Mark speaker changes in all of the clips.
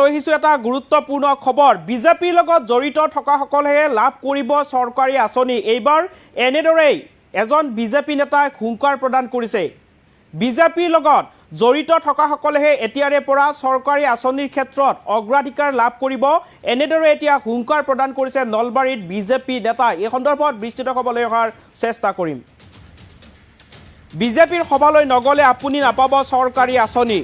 Speaker 1: ৰহিছো এটা গুৰুত্বপূৰ্ণ খবৰ বিজেপিৰ লগত জড়িত থকা সকলেহে লাভ কৰিব চৰকাৰী আঁচনি এইবাৰ এনেদৰেই এজন বিজেপি নেতাই হুংকাৰ প্ৰদান কৰিছে বিজেপিৰ লগত জড়িত থকা সকলেহে এতিয়াৰে পৰা চৰকাৰী আঁচনিৰ ক্ষেত্ৰত অগ্ৰাধিকাৰ লাভ কৰিব এনেদৰে এতিয়া হুংকাৰ প্ৰদান কৰিছে নলবাৰীত বিজেপি নেতা এই সন্দৰ্ভত বিস্তৃত খবৰলৈ অহাৰ চেষ্টা কৰিম বিজেপিৰ সভালৈ নগলে আপুনি নাপাব চৰকাৰী আঁচনি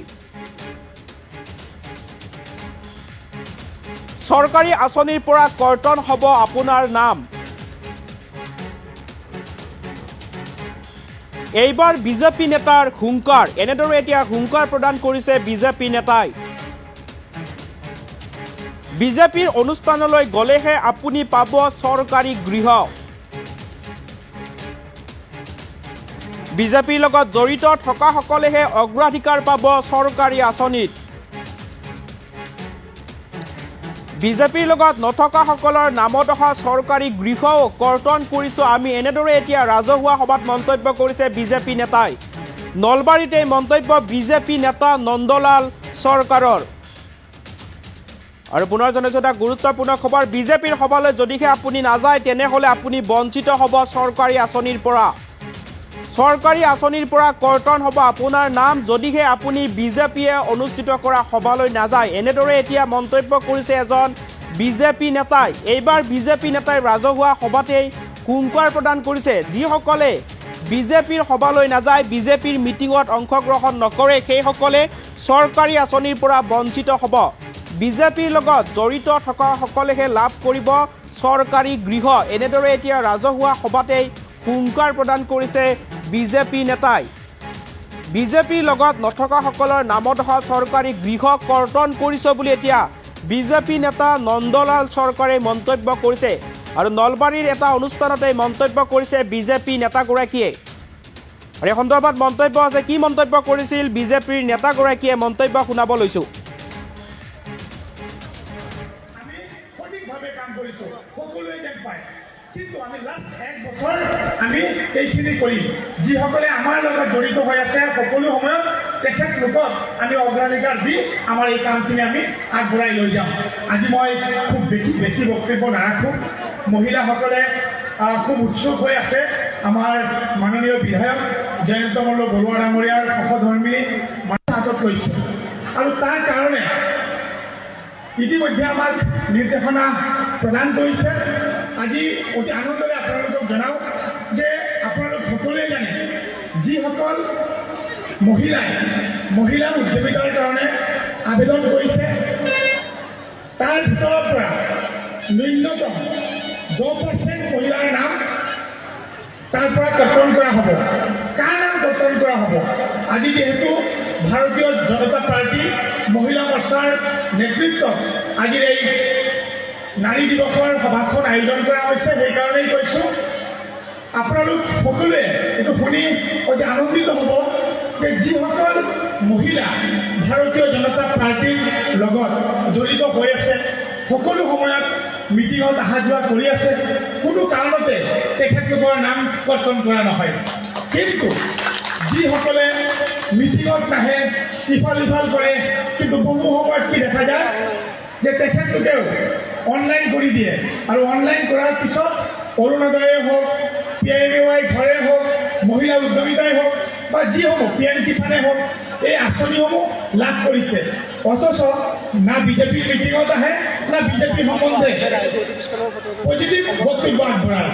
Speaker 1: চৰকাৰী আঁচনিৰ পৰা কৰ্তন হ'ব আপোনাৰ নাম এইবাৰ বিজেপি নেতাৰ হুংকাৰ এনেদৰে এতিয়া হুংকাৰ প্ৰদান কৰিছে বিজেপি নেতাই বিজেপিৰ অনুষ্ঠানলৈ গলেহে আপুনি পাব চৰকাৰী গৃহ বিজেপিৰ লগত জড়িত থকা সকলেহে অগ্ৰাধিকাৰ পাব চৰকাৰী আঁচনিত বিজেপিৰ লগত নথকা সকলৰ নামত অহা চৰকাৰী গৃহও কৰ্তন কৰিছো আমি এনেদৰে এতিয়া ৰাজহুৱা সভাত মন্তব্য কৰিছে বিজেপি নেতাই নলবাৰীতে মন্তব্য বিজেপি নেতা নন্দলাল চৰকাৰৰ আৰু পুনৰ জনাইছো এটা গুৰুত্বপূৰ্ণ খবৰ বিজেপিৰ সভালৈ যদিহে আপুনি নাযায় তেনেহলে আপুনি বঞ্চিত হ'ব চৰকাৰী আঁচনিৰ পৰা কৰ্তন হ'ব আপোনাৰ নাম যদিহে আপুনি বিজেপিয়ে অনুষ্ঠিত কৰা সভালৈ নাযায় এনেদৰে এতিয়া মন্তব্য কৰিছে এজন বিজেপি নেতাই এইবাৰ বিজেপি নেতাই ৰাজহুৱা সভাতেই হুংকাৰ প্ৰদান কৰিছে যিসকলে বিজেপিৰ সভালৈ নাযায় বিজেপিৰ মিটিঙত অংশগ্ৰহণ নকৰে সেইসকলে চৰকাৰী আঁচনিৰ পৰা বঞ্চিত হ'ব বিজেপিৰ লগত জড়িত থকা সকলেহে লাভ কৰিব চৰকাৰী গৃহ এনেদৰে এতিয়া ৰাজহুৱা সভাতেই হুংকাৰ প্ৰদান কৰিছে বিজেপি নেতাই বিজেপিৰ লগত নথকা সকলৰ নামত অহা চৰকাৰী গৃহ কৰ্তন কৰিছে বুলি এতিয়া বিজেপি নেতা নন্দলাল চৰকাৰে মন্তব্য কৰিছে আৰু নলবাৰীৰ এটা অনুষ্ঠানতে মন্তব্য কৰিছে বিজেপি নেতাগৰাকীয়ে আৰু এই সন্দৰ্ভত মন্তব্য আছে কি মন্তব্য কৰিছিল বিজেপিৰ নেতাগৰাকীয়ে মন্তব্য শুনাব লৈছো
Speaker 2: আমি সঠিকভাৱে কাম কৰিছো সকলোৱে যেন পায় কিন্তু আমি লাষ্ট এক বছৰ আমি এইখিনি কৰিম যিসকলে আমাৰ লগত জড়িত হৈ আছে সকলো সময়ত তেখেতলোকক আমি অগ্ৰাধিকাৰ দি আমাৰ এই কামখিনি আমি আগবঢ়াই লৈ যাম আজি মই খুব বেছি বক্তব্য নাৰাখোঁ মহিলাসকলে খুব উৎসুক হৈ আছে আমাৰ মাননীয় বিধায়ক জয়ন্ত মল্ল বৰুৱা ডাঙৰীয়াৰ সহধৰ্মী হাতত লৈছে আৰু তাৰ কাৰণে ইতিমধ্যে আমাক নিৰ্দেশনা প্ৰদান কৰিছে আজি অতি আনন্দৰে আপোনালোকক জনাওঁ যে আপোনালোক সকলোৱে জানে যিসকল মহিলা উদ্যমিতাৰ কাৰণে আবেদন কৰিছে তাৰ ভিতৰৰ পৰা ন্যূনতম 10% মহিলাৰ নাম তাৰ পৰা কৰ্তন কৰা হ'ব কাৰ নাম কৰ্তন কৰা হ'ব আজি যিহেতু ভাৰতীয় জনতা পাৰ্টি মহিলা মৰ্চাৰ নেতৃত্বত আজিৰ এই নাৰী দিৱসৰ সভাখন আয়োজন কৰা হৈছে সেইকাৰণেই কৈছোঁ আপোনালোক সকলোৱে এইটো শুনি অতি আনন্দিত হ'ব যে যিসকল মহিলা ভাৰতীয় জনতা পাৰ্টিৰ লগত জড়িত হৈ আছে সকলো সময়ত মিটিঙত অহা যোৱা কৰি আছে কোনো কাৰণতে তেখেতলোকৰ নাম কৰ্তন কৰা নহয় কিন্তু যিসকলে মিটিঙত নাহে ইফাল কৰে কিন্তু বহু সময়ত কি দেখা যায় যে তেখেতলোকেও অনলাইন কৰি দিয়ে আৰু অনলাইন কৰাৰ পিছত অৰুণোদয়ে হওক PMAY ঘৰে হওক মহিলা উদ্যমিতাই হওক বা যিসমূহ PM কিষাণে হওক এই আঁচনিসমূহ লাভ কৰিছে অথচ না বিজেপিৰ মিটিঙত আহে না বিজেপি সম্বন্ধে পজিটিভ বক্তব্য আগবঢ়ায়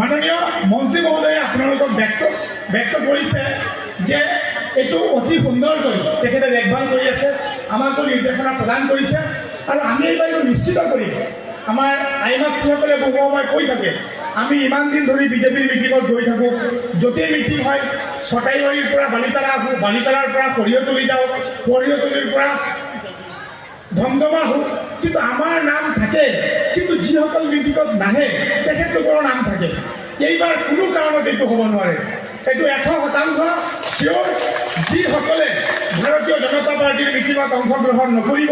Speaker 2: মাননীয় মন্ত্ৰী মহোদয়ে আপোনালোকক ব্যক্ত কৰিছে যে এইটো অতি সুন্দৰকৈ তেখেতে দেখভাল কৰি আছে আমাকো নিৰ্দেশনা প্ৰদান কৰিছে আৰু আমি এইবাৰ নিশ্চিত কৰিম আমাৰ আইমাতৃসকলে বহু সময় কৈ থাকে আমি ইমান দিন ধৰি বিজেপিৰ মিটিঙত গৈ থাকোঁ য'তেই মিটিং হয় ছটাইবাৰীৰ পৰা বালিতাৰা আহোঁ বালিতাৰাৰ পৰা সৰিয়হতলী যাওঁ সৰিয়হতলীৰ পৰা ধমধমা আহোঁ কিন্তু আমাৰ নাম থাকে কিন্তু যিসকল মিটিঙত নাহে তেখেতলোকৰ নাম থাকে এইবাৰ কোনো কাৰণত এইটো হ'ব নোৱাৰে এইটো 100% চিয়ৰ যিসকলে ভাৰতীয় জনতা পাৰ্টিৰ মিটিঙত অংশগ্ৰহণ নকৰিব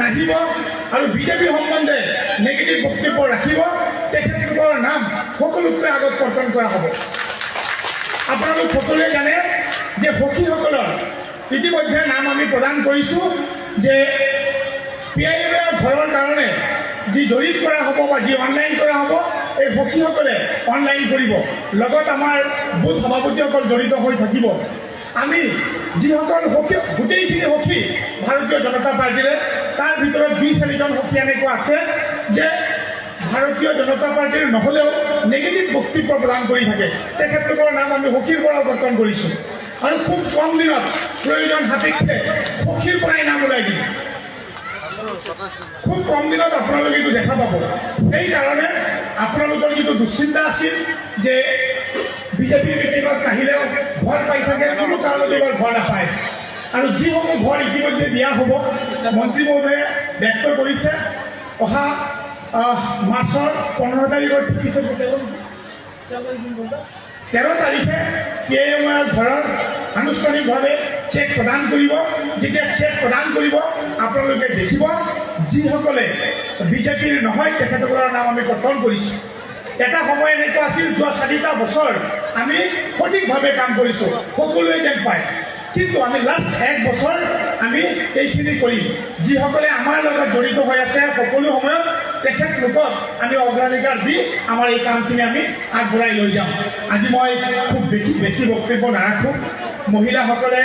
Speaker 2: নাহিব আৰু বিজেপি সম্বন্ধে নেগেটিভ বক্তব্য ৰাখিব তেখেতলোকৰ নাম সকলোতকৈ আগত কৰ্তন কৰা হ'ব আপোনালোক সকলোৱে জানে যে সখীসকলৰ ইতিমধ্যে নাম আমি প্ৰদান কৰিছোঁ যে PIMৰ ঘৰৰ কাৰণে যি জৰীপ কৰা হ'ব বা যি অনলাইন কৰা হ'ব এই সখীসকলে অনলাইন কৰিব লগত আমাৰ বুথ সভাপতিসকল জড়িত হৈ থাকিব আমি যিসকল সখী গোটেইখিনি সখী ভাৰতীয় জনতা পাৰ্টীৰে তাৰ ভিতৰত 2-4জন সখী এনেকুৱা আছে যে ভাৰতীয় জনতা পাৰ্টীৰ নহ'লেও নেগেটিভ বক্তব্য প্ৰদান কৰি থাকে তেখেতলোকৰ নাম আমি সখীৰ পৰা গঠন কৰিছোঁ আৰু খুব কম দিনত প্ৰয়োজন সাপেক্ষে সখীৰ পৰাই নাম ওলাই দিম খুব কম দিনত আপোনালোকে এইটো দেখা পাব সেইকাৰণে আপোনালোকৰ যিটো দুশ্চিন্তা আছিল যে বিজেপিৰ মিটিঙত নাহিলেও ভোট পাই থাকে কোনো কাৰণতে এবাৰ ভোট নাপায় আৰু যিসমূহ ভোট ইতিমধ্যে দিয়া হ'ব মন্ত্ৰী মহোদয়ে ব্যক্ত কৰিছে অহা মাৰ্চৰ 15 তাৰিখৰ ঠিক পিছত 13 তাৰিখে PIMৰ ঘৰত আনুষ্ঠানিকভাৱে চেক প্ৰদান কৰিব যেতিয়া চেক প্ৰদান কৰিব আপোনালোকে দেখিব যিসকলে বিজেপিৰ নহয় তেখেতসকলৰ নাম আমি গঠন কৰিছোঁ এটা সময় এনেকুৱা আছিল যোৱা 4টা বছৰ আমি সঠিকভাৱে কাম কৰিছোঁ সকলোৱে যেন পায় কিন্তু আমি লাষ্ট 1 বছৰ আমি এইখিনি কৰিম যিসকলে আমাৰ লগত জড়িত হৈ আছে সকলো সময়ত তেখেতলোকক আমি অগ্ৰাধিকাৰ দি আমাৰ এই কামখিনি আমি আগবঢ়াই লৈ যাম আজি মই খুব বেছি বক্তব্য নাৰাখোঁ মহিলাসকলে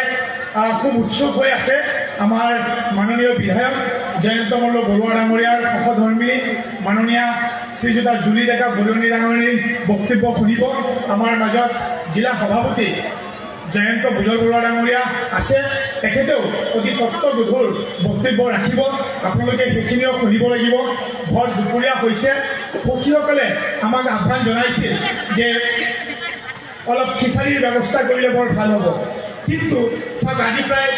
Speaker 2: খুব উৎসুক হৈ আছে আমাৰ মাননীয় বিধায়ক জয়ন্ত মল্ল বৰুৱা ডাঙৰীয়াৰ সহধৰ্মিনী মাননীয়া শ্ৰীযুতা জুলি ডেকা বৰুৱানী ডাঙৰীৰ বক্তব্য শুনিব আমাৰ মাজত জিলা সভাপতি জয়ন্ত বুজল বৰুৱা ডাঙৰীয়া আছে তেখেতেও অতি তত্ত্বগধুৰ বক্তব্য ৰাখিব আপোনালোকে সেইখিনিও শুনিব লাগিব ভোট দুপৰীয়া হৈছে সখীসকলে আমাক আহ্বান জনাইছিল যে অলপ খিচাৰীৰ ব্যৱস্থা কৰিলে বৰ ভাল হ'ব কিন্তু চাওক আজি প্ৰায়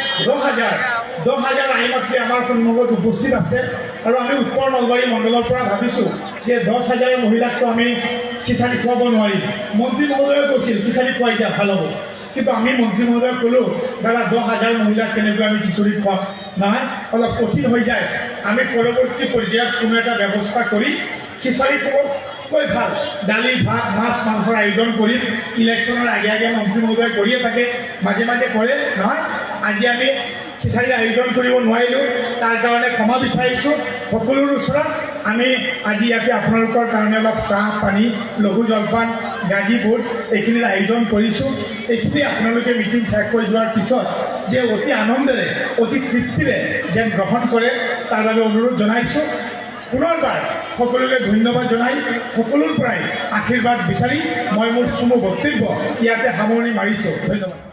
Speaker 2: 10,000 আইমাতৃ আমাৰ সন্মুখত উপস্থিত আছে আৰু আমি উত্তৰ নলবাৰী মণ্ডলৰ পৰা ভাবিছোঁ যে 10,000 মহিলাকতো আমি খিচাৰী খুৱাব নোৱাৰিম মন্ত্ৰী মহোদয়ে কৈছিল খিচাৰী খুৱাই দিয়া ভাল হ'ব কিন্তু আমি মন্ত্ৰী মহোদয়ক ক'লোঁ দাদা 10,000 মহিলাক কেনেকৈ আমি খিচৰি খুৱাম নহয় অলপ কঠিন হৈ যায় আমি পৰৱৰ্তী পৰ্যায়ত কোনো এটা ব্যৱস্থা কৰি খিচাৰী খুৱাকৈ ভাল দালি ভাত মাছ মাংসৰ আয়োজন কৰিম ইলেকশ্যনৰ আগে মন্ত্ৰী মহোদয়ে কৰিয়ে থাকে মাজে মাজে কৰে নহয় আজি আমি খিচাৰীৰ আয়োজন কৰিব নোৱাৰিলোঁ তাৰ কাৰণে ক্ষমা বিচাৰিছোঁ সকলোৰে ওচৰত আমি আজি ইয়াতে আপোনালোকৰ কাৰণে অলপ চাহ পানী লঘু জলপান গাজী বুট এইখিনিৰ আয়োজন কৰিছোঁ এইখিনি আপোনালোকে মিটিং শেষ হৈ যোৱাৰ পিছত যে অতি আনন্দেৰে অতি তৃপ্তিৰে যেন গ্ৰহণ কৰে তাৰ বাবে অনুৰোধ জনাইছোঁ পুনৰবাৰ সকলোকে ধন্যবাদ জনাই সকলোৰ পৰাই আশীৰ্বাদ বিচাৰি মই মোৰ চমু বক্তব্য ইয়াতে সামৰণি মাৰিছোঁ ধন্যবাদ